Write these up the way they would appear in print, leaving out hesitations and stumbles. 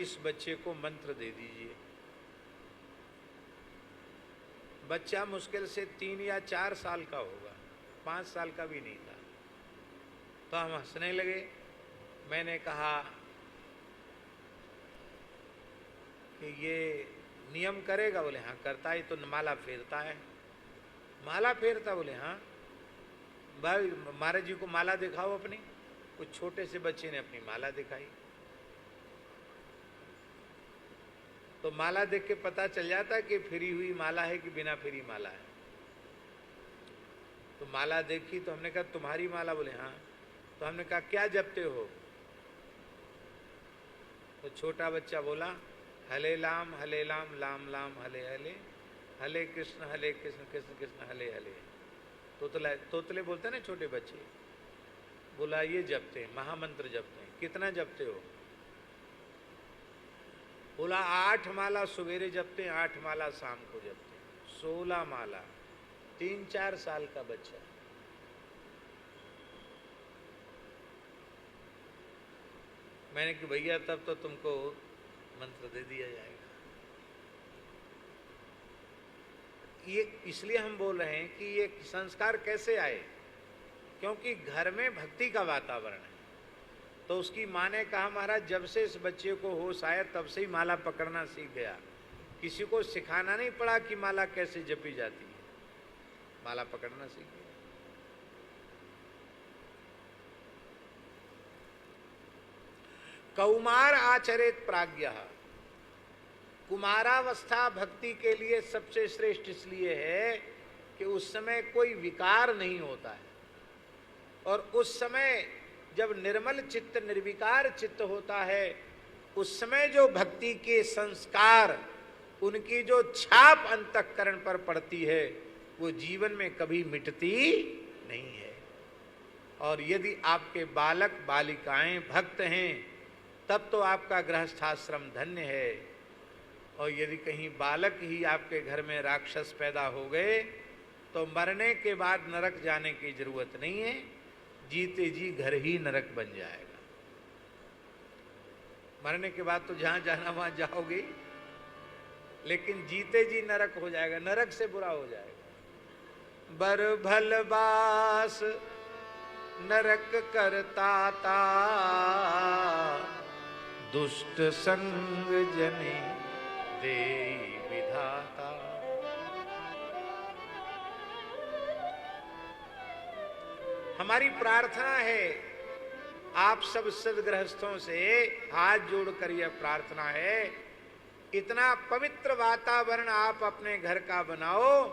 इस बच्चे को मंत्र दे दीजिए। बच्चा मुश्किल से 3 या 4 साल का होगा, 5 साल का भी नहीं था। तो हम हंसने लगे। मैंने कहा कि ये नियम करेगा? बोले हाँ करता है, तो माला फेरता है। माला फेरता? बोले हाँ। भाई महाराज जी को माला दिखाओ अपनी। कुछ छोटे से बच्चे ने अपनी माला दिखाई, तो माला देख के पता चल जाता है कि फिरी हुई माला है कि बिना फिरी माला है। तो माला देखी तो हमने कहा तुम्हारी माला? बोले हाँ। तो हमने कहा क्या जपते हो? तो छोटा बच्चा बोला हले लाम लाम लाम हले हले, हले कृष्ण कृष्ण कृष्ण हले हले। तोतले बोलते हैं ना छोटे बच्चे। बोला ये जपते हैं, महामंत्र जपते हैं। कितना जपते हो? बोला 8 माला सवेरे जपते हैं, 8 माला शाम को जपते हैं, 16 माला। 3-4 साल का बच्चा। मैंने कि भैया तब तो तुमको मंत्र दे दिया जाएगा। ये इसलिए हम बोल रहे हैं कि ये संस्कार कैसे आए, क्योंकि घर में भक्ति का वातावरण है। तो उसकी माँ ने कहा महाराज जब से इस बच्चे को होश आया तब से ही माला पकड़ना सीख गया। किसी को सिखाना नहीं पड़ा कि माला कैसे जपी जाती है, माला पकड़ना सीख गया। कौमार आचरित प्राज्ञः। कुमारावस्था भक्ति के लिए सबसे श्रेष्ठ इसलिए है कि उस समय कोई विकार नहीं होता है, और उस समय जब निर्मल चित्त निर्विकार चित्त होता है, उस समय जो भक्ति के संस्कार, उनकी जो छाप अंतःकरण पर पड़ती है वो जीवन में कभी मिटती नहीं है। और यदि आपके बालक बालिकाएं भक्त हैं तब तो आपका गृहस्थाश्रम धन्य है। और यदि कहीं बालक ही आपके घर में राक्षस पैदा हो गए तो मरने के बाद नरक जाने की जरूरत नहीं है, जीते जी घर ही नरक बन जाएगा। मरने के बाद तो जहां जाना वहां जाओगे, लेकिन जीते जी नरक हो जाएगा, नरक से बुरा हो जाएगा। बर भल बास नरक करता ता, दुष्ट संग जने दे विधाता। हमारी प्रार्थना है, आप सब सदगृहस्थों से हाथ जोड़कर यह प्रार्थना है, इतना पवित्र वातावरण आप अपने घर का बनाओ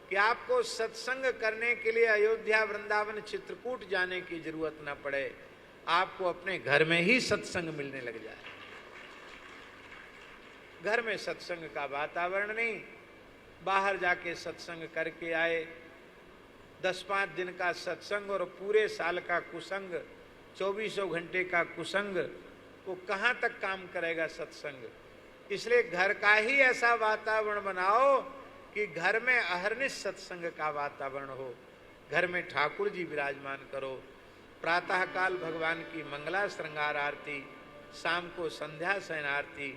कि आपको सत्संग करने के लिए अयोध्या वृंदावन चित्रकूट जाने की जरूरत न पड़े, आपको अपने घर में ही सत्संग मिलने लग जाए। घर में सत्संग का वातावरण नहीं, बाहर जाके सत्संग करके आए, 10-5 दिन का सत्संग और पूरे साल का कुसंग, 24 घंटे का कुसंग, वो कहाँ तक काम करेगा सत्संग। इसलिए घर का ही ऐसा वातावरण बनाओ कि घर में अहर्निश सत्संग का वातावरण हो। घर में ठाकुर जी विराजमान करो, प्रातःकाल भगवान की मंगला श्रृंगार आरती, शाम को संध्या शयन आरती,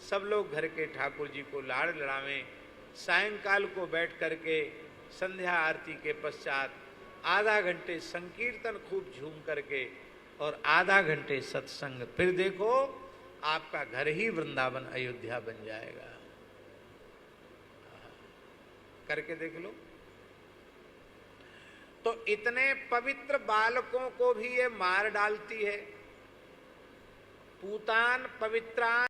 सब लोग घर के ठाकुर जी को लाड़ लड़ावें। सायंकाल को बैठ करके संध्या आरती के पश्चात आधा घंटे संकीर्तन खूब झूम करके और आधा घंटे सत्संग, फिर देखो आपका घर ही वृंदावन अयोध्या बन जाएगा। करके देख लो। तो इतने पवित्र बालकों को भी ये मार डालती है। पूतान पवित्रान